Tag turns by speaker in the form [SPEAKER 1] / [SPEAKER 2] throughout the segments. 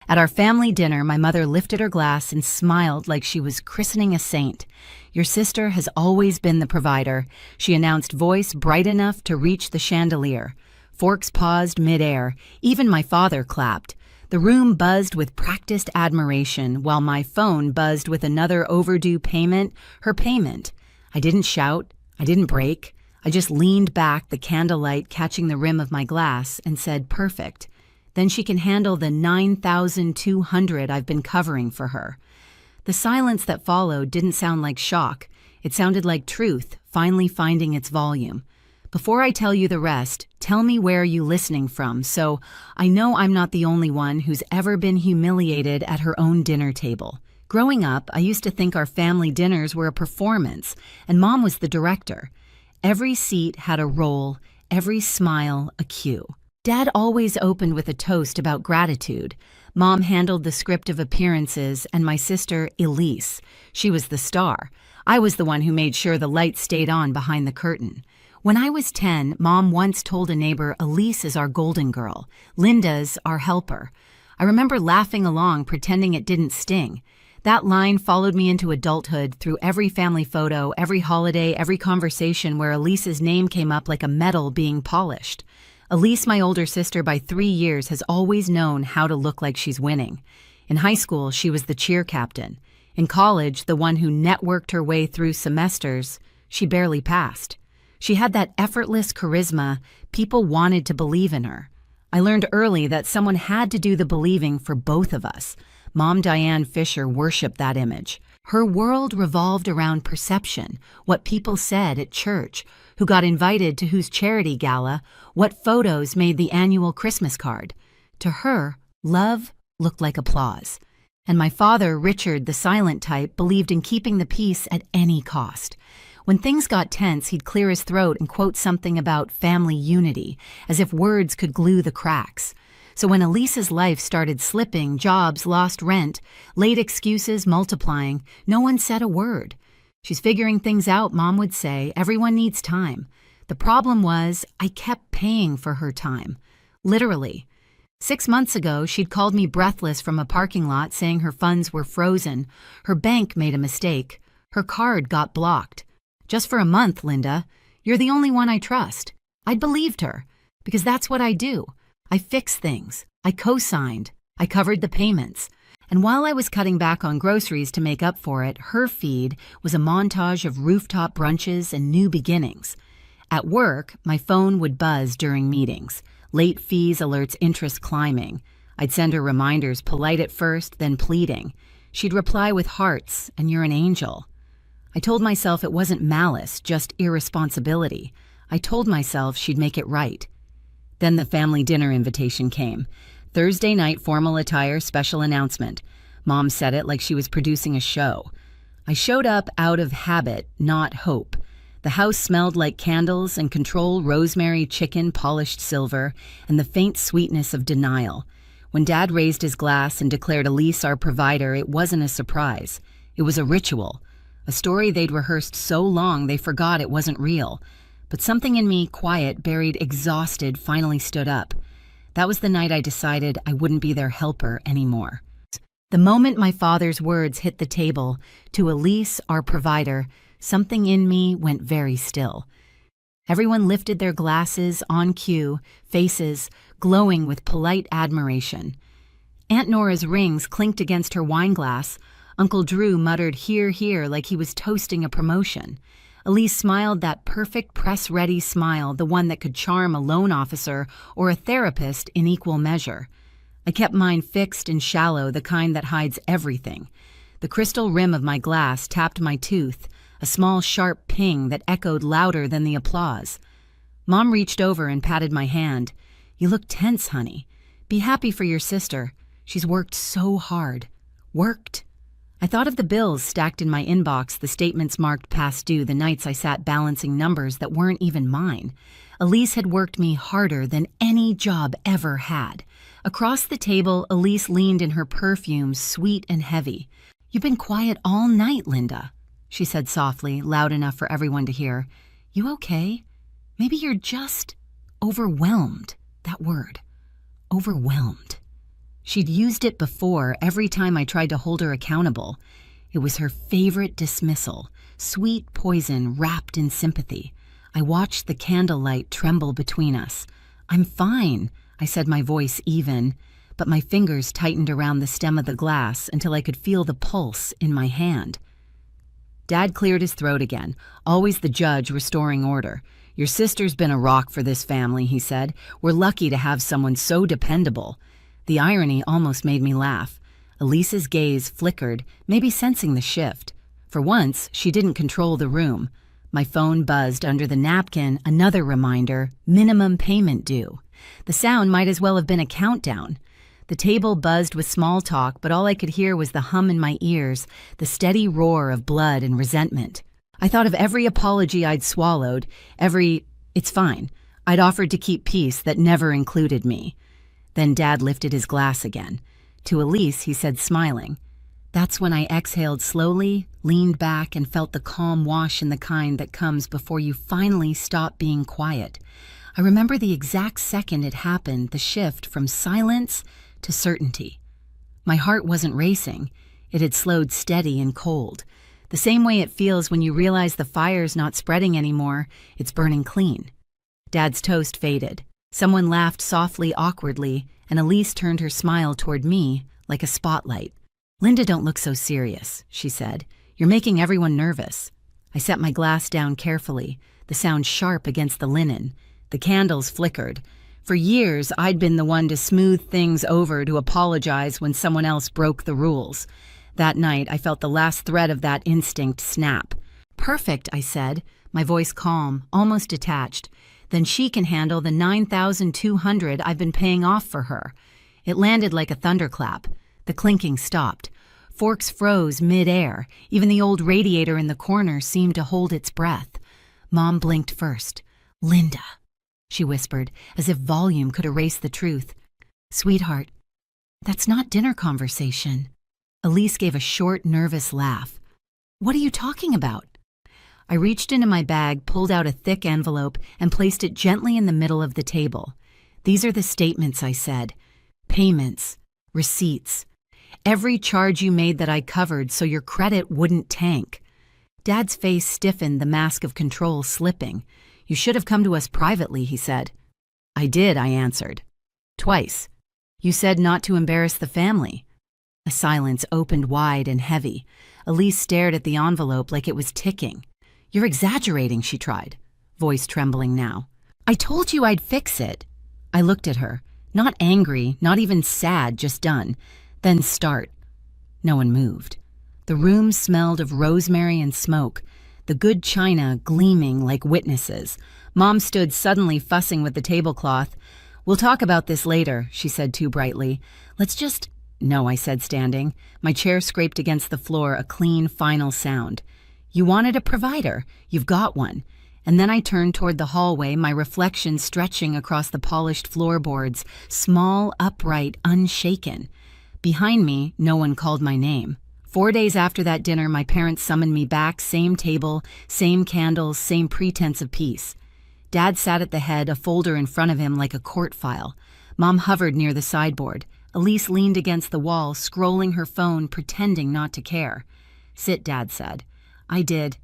[SPEAKER 1] At our family dinner, my mother lifted her glass and smiled like she was christening a saint. "Your sister has always been the provider," she announced, voice bright enough to reach the chandelier. Forks paused mid-air. Even my father clapped. The room buzzed with practiced admiration, while my phone buzzed with another overdue payment, her payment. I didn't shout. I didn't break. I just leaned back, the candlelight catching the rim of my glass, and said, "Perfect. Then she can handle the 9,200 I've been covering for her." The silence that followed didn't sound like shock. It sounded like truth, finally finding its volume. Before I tell you the rest, tell me where you listening from, so I know I'm not the only one who's ever been humiliated at her own dinner table. Growing up, I used to think our family dinners were a performance, and Mom was the director. Every seat had a role, every smile a cue. Dad always opened with a toast about gratitude. Mom handled the script of appearances, and my sister, Elise, she was the star. I was the one who made sure the lights stayed on behind the curtain. When I was 10, Mom once told a neighbor, "Elise is our golden girl. Linda's our helper." I remember laughing along, pretending it didn't sting. That line followed me into adulthood through every family photo, every holiday, every conversation where Elise's name came up like a medal being polished. Elise, my older sister by 3 years, has always known how to look like she's winning. In high school, she was the cheer captain. In college, the one who networked her way through semesters, she barely passed. She had that effortless charisma. People wanted to believe in her. I learned early that someone had to do the believing for both of us. Mom Diane Fisher worshipped that image. Her world revolved around perception, what people said at church, who got invited to whose charity gala, what photos made the annual Christmas card. To her, love looked like applause. And my father, Richard, the silent type, believed in keeping the peace at any cost. When things got tense, he'd clear his throat and quote something about family unity, as if words could glue the cracks. So when Elise's life started slipping, jobs, lost rent, late excuses multiplying, no one said a word. "She's figuring things out," Mom would say. "Everyone needs time." The problem was, I kept paying for her time. Literally. 6 months ago, she'd called me breathless from a parking lot saying her funds were frozen. Her bank made a mistake. Her card got blocked. "Just for a month, Linda. You're the only one I trust." I'd believed her, because that's what I do. I fix things. I co-signed. I covered the payments. And while I was cutting back on groceries to make up for it, her feed was a montage of rooftop brunches and new beginnings. At work, my phone would buzz during meetings. Late fees alerts, interest climbing. I'd send her reminders, polite at first, then pleading. She'd reply with hearts, and "You're an angel." I told myself it wasn't malice, just irresponsibility. I told myself she'd make it right. Then the family dinner invitation came. Thursday night formal attire, special announcement. Mom said it like she was producing a show. I showed up out of habit, not hope. The house smelled like candles and control, rosemary, chicken, polished silver, and the faint sweetness of denial. When Dad raised his glass and declared Elise our provider, it wasn't a surprise. It was a ritual. A story they'd rehearsed so long they forgot it wasn't real. But something in me, quiet, buried, exhausted, finally stood up. That was the night I decided I wouldn't be their helper anymore. The moment my father's words hit the table, "To Elise, our provider," something in me went very still. Everyone lifted their glasses on cue, faces glowing with polite admiration. Aunt Nora's rings clinked against her wine glass. Uncle Drew muttered "Hear, hear," like he was toasting a promotion. Elise smiled that perfect press-ready smile, the one that could charm a loan officer or a therapist in equal measure. I kept mine fixed and shallow, the kind that hides everything. The crystal rim of my glass tapped my tooth, a small sharp ping that echoed louder than the applause. Mom reached over and patted my hand. "You look tense, honey. Be happy for your sister. She's worked so hard." Worked? I thought of the bills stacked in my inbox, the statements marked past due, the nights I sat balancing numbers that weren't even mine. Elise had worked me harder than any job ever had. Across the table, Elise leaned in her perfume, sweet and heavy. "You've been quiet all night, Linda," she said softly, loud enough for everyone to hear. "You okay? Maybe you're just overwhelmed." That word. Overwhelmed. She'd used it before every time I tried to hold her accountable. It was her favorite dismissal, sweet poison wrapped in sympathy. I watched the candlelight tremble between us. "I'm fine," I said, my voice even, but my fingers tightened around the stem of the glass until I could feel the pulse in my hand. Dad cleared his throat again, always the judge restoring order. "Your sister's been a rock for this family," he said. "We're lucky to have someone so dependable." The irony almost made me laugh. Elise's gaze flickered, maybe sensing the shift. For once, she didn't control the room. My phone buzzed under the napkin, another reminder, minimum payment due. The sound might as well have been a countdown. The table buzzed with small talk, but all I could hear was the hum in my ears, the steady roar of blood and resentment. I thought of every apology I'd swallowed, every "it's fine" I'd offered to keep peace that never included me. Then Dad lifted his glass again. To Elise, he said, smiling. That's when I exhaled slowly, leaned back, and felt the calm wash in the kind that comes before you finally stop being quiet. I remember the exact second it happened, the shift from silence to certainty. My heart wasn't racing. It had slowed steady and cold. The same way it feels when you realize the fire's not spreading anymore, it's burning clean. Dad's toast faded. Someone laughed softly, awkwardly, and Elise turned her smile toward me like a spotlight. "Linda, don't look so serious," she said. "You're making everyone nervous." I set my glass down carefully, the sound sharp against the linen. The candles flickered. For years, I'd been the one to smooth things over, to apologize when someone else broke the rules. That night, I felt the last thread of that instinct snap. "Perfect," I said, my voice calm, almost detached. "Then she can handle the $9,200 I've been paying off for her." It landed like a thunderclap. The clinking stopped. Forks froze mid-air. Even the old radiator in the corner seemed to hold its breath. Mom blinked first. "Linda," she whispered, as if volume could erase the truth. "Sweetheart, that's not dinner conversation." Elise gave a short, nervous laugh. "What are you talking about?" I reached into my bag, pulled out a thick envelope, and placed it gently in the middle of the table. "These are the statements," I said. "Payments, receipts. Every charge you made that I covered so your credit wouldn't tank." Dad's face stiffened, the mask of control slipping. "You should have come to us privately," he said. "I did," I answered. "Twice. You said not to embarrass the family." A silence opened wide and heavy. Elise stared at the envelope like it was ticking. "You're exaggerating," she tried, voice trembling now. "I told you I'd fix it." I looked at her, not angry, not even sad, just done. "Then start." No one moved. The room smelled of rosemary and smoke, the good china gleaming like witnesses. Mom stood suddenly fussing with the tablecloth. "We'll talk about this later," she said too brightly. "Let's just—" "No," I said, standing. My chair scraped against the floor, a clean, final sound. "You wanted a provider. You've got one." And then I turned toward the hallway, my reflection stretching across the polished floorboards, small, upright, unshaken. Behind me, no one called my name. 4 days after that dinner, my parents summoned me back, same table, same candles, same pretense of peace. Dad sat at the head, a folder in front of him like a court file. Mom hovered near the sideboard. Elise leaned against the wall, scrolling her phone, pretending not to care. "Sit," Dad said. I did.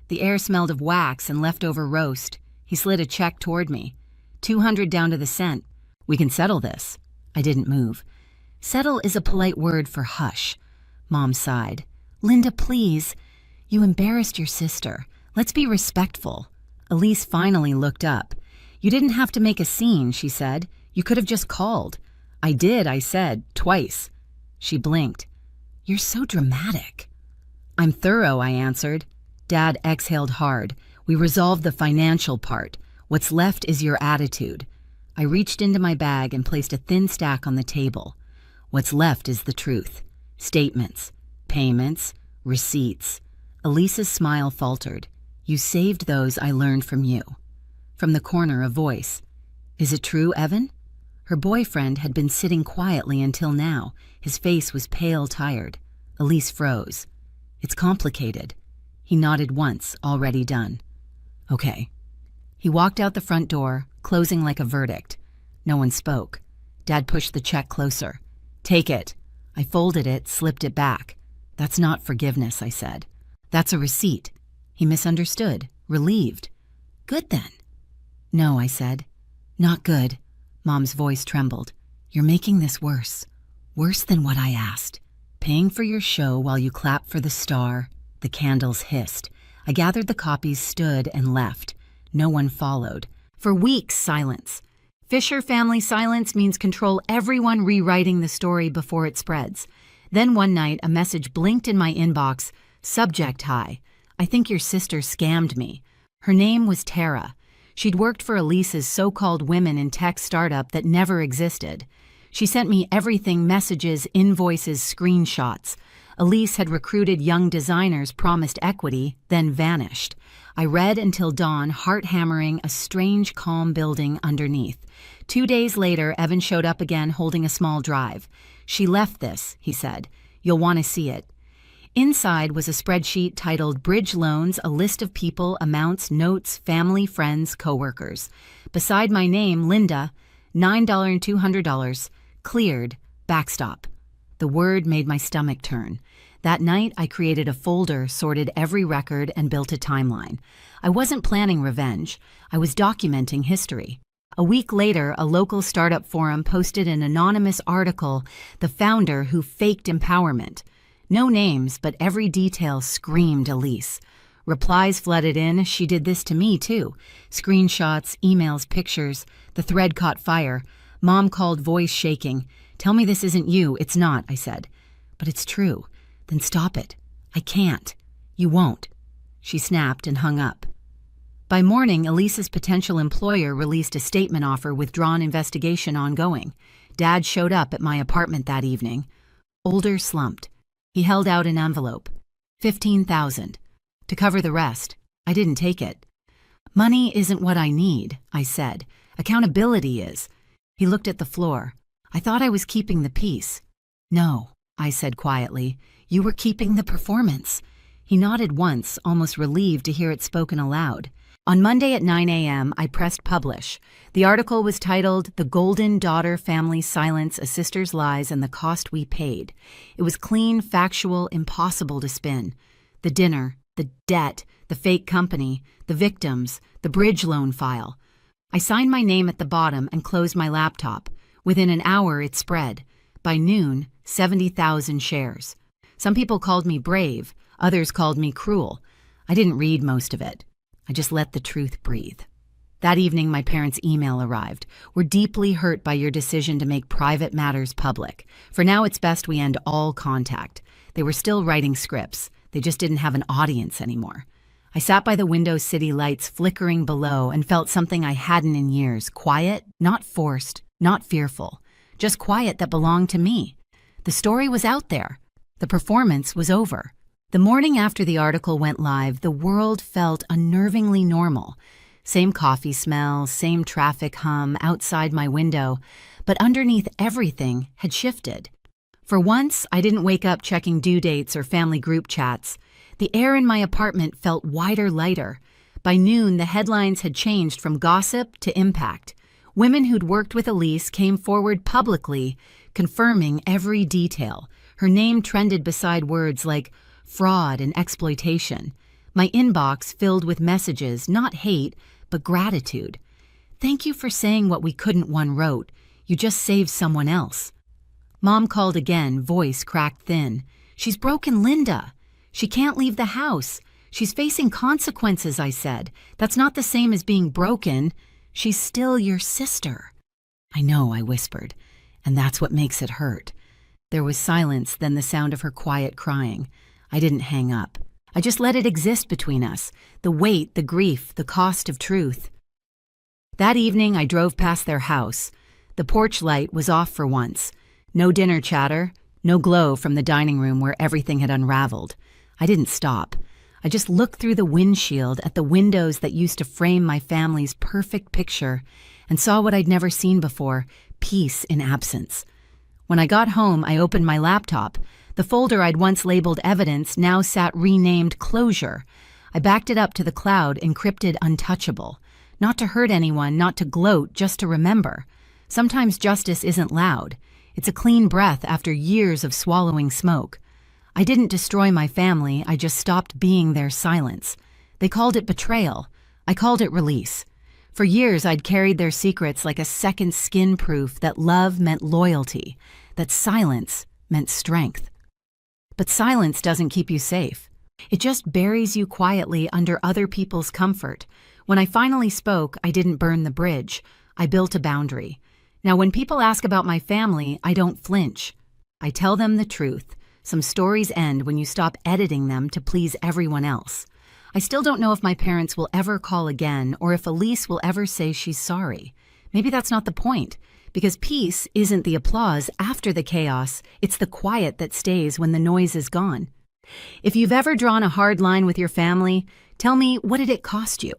[SPEAKER 1] The air smelled of wax and leftover roast. He slid a check toward me. 200 down to the cent. "We can settle this." I didn't move. "Settle is a polite word for hush." Mom sighed. "Linda, please. You embarrassed your sister. Let's be respectful." Elise finally looked up. "You didn't have to make a scene," she said. "You could have just called." "I did," I said, "twice." She blinked. "You're so dramatic." "I'm thorough," I answered. Dad exhaled hard. "We resolved the financial part. What's left is your attitude." I reached into my bag and placed a thin stack on the table. "What's left is the truth. Statements, payments, receipts." Elise's smile faltered. "You saved those I learned from you." From the corner, a voice. "Is it true, Evan?" Her boyfriend had been sitting quietly until now. His face was pale, tired. Elise froze. "It's complicated." He nodded once, already done. "Okay." He walked out the front door, closing like a verdict. No one spoke. Dad pushed the check closer. Take it. I folded it, slipped it back. That's not forgiveness, I said. That's a receipt. He misunderstood, relieved. Good then. No, I said. Not good. Mom's voice trembled. You're making this worse. Worse than what I asked. Paying for your show while you clap for the star. The candles hissed. I gathered the copies, stood, and left. No one followed. For weeks, silence. Fisher family silence means control everyone rewriting the story before it spreads. Then one night, a message blinked in my inbox. Subject high. I think your sister scammed me. Her name was Tara. She'd worked for Elise's so-called women in tech startup that never existed. She sent me everything, messages, invoices, screenshots. Elise had recruited young designers, promised equity, then vanished. I read until dawn, heart hammering, a strange, calm building underneath. 2 days later, Evan showed up again holding a small drive. She left this, he said. You'll want to see it. Inside was a spreadsheet titled Bridge Loans, a list of people, amounts, notes, family, friends, coworkers. Beside my name, Linda, $9 and $200, cleared, backstop. The word made my stomach turn. That night, I created a folder, sorted every record, and built a timeline. I wasn't planning revenge. I was documenting history. A week later, a local startup forum posted an anonymous article, The Founder Who Faked Empowerment. No names, but every detail screamed Elise. Replies flooded in. She did this to me, too. Screenshots, emails, pictures. The thread caught fire. Mom called, voice shaking. Tell me this isn't you. It's not, I said. But it's true. Then stop it. I can't. You won't. She snapped and hung up. By morning, Elise's potential employer released a statement offer, withdrawn, investigation ongoing. Dad showed up at my apartment that evening. Older, slumped. He held out an envelope. $15,000. To cover the rest. I didn't take it. Money isn't what I need, I said. Accountability is. He looked at the floor. I thought I was keeping the peace. No, I said quietly. You were keeping the performance. He nodded once, almost relieved to hear it spoken aloud. On Monday at 9 a.m., I pressed publish. The article was titled, The Golden Daughter Family Silence, A Sister's Lies, and the Cost We Paid. It was clean, factual, impossible to spin. The dinner, the debt, the fake company, the victims, the bridge loan file. I signed my name at the bottom and closed my laptop. Within an hour, it spread. By noon, 70,000 shares. Some people called me brave. Others called me cruel. I didn't read most of it. I just let the truth breathe. That evening, my parents' email arrived. We're deeply hurt by your decision to make private matters public. For now, it's best we end all contact. They were still writing scripts. They just didn't have an audience anymore. I sat by the window, city lights flickering below, and felt something I hadn't in years. Quiet, not forced, not fearful. Just quiet that belonged to me. The story was out there. The performance was over. The morning after the article went live, the world felt unnervingly normal. Same coffee smell, same traffic hum outside my window, but underneath everything had shifted. For once, I didn't wake up checking due dates or family group chats. The air in my apartment felt wider, lighter. By noon, the headlines had changed from gossip to impact. Women who'd worked with Elise came forward publicly, confirming every detail. Her name trended beside words like fraud and exploitation. My inbox filled with messages, not hate, but gratitude. Thank you for saying what we couldn't, one wrote. You just saved someone else. Mom called again, voice cracked thin. She's broken Linda. She can't leave the house. She's facing consequences, I said. That's not the same as being broken. She's still your sister. I know, I whispered, and that's what makes it hurt. There was silence, then the sound of her quiet crying. I didn't hang up. I just let it exist between us, the weight, the grief, the cost of truth. That evening, I drove past their house. The porch light was off for once. No dinner chatter, no glow from the dining room where everything had unraveled. I didn't stop. I just looked through the windshield at the windows that used to frame my family's perfect picture and saw what I'd never seen before, peace in absence. When I got home, I opened my laptop. The folder I'd once labeled evidence now sat renamed closure. I backed it up to the cloud, encrypted untouchable. Not to hurt anyone, not to gloat, just to remember. Sometimes justice isn't loud. It's a clean breath after years of swallowing smoke. I didn't destroy my family, I just stopped being their silence. They called it betrayal. I called it release. For years, I'd carried their secrets like a second skin proof that love meant loyalty, that silence meant strength. But silence doesn't keep you safe. It just buries you quietly under other people's comfort. When I finally spoke, I didn't burn the bridge. I built a boundary. Now, when people ask about my family, I don't flinch. I tell them the truth. Some stories end when you stop editing them to please everyone else. I still don't know if my parents will ever call again or if Elise will ever say she's sorry. Maybe that's not the point, because peace isn't the applause after the chaos, it's the quiet that stays when the noise is gone. If you've ever drawn a hard line with your family, tell me, what did it cost you?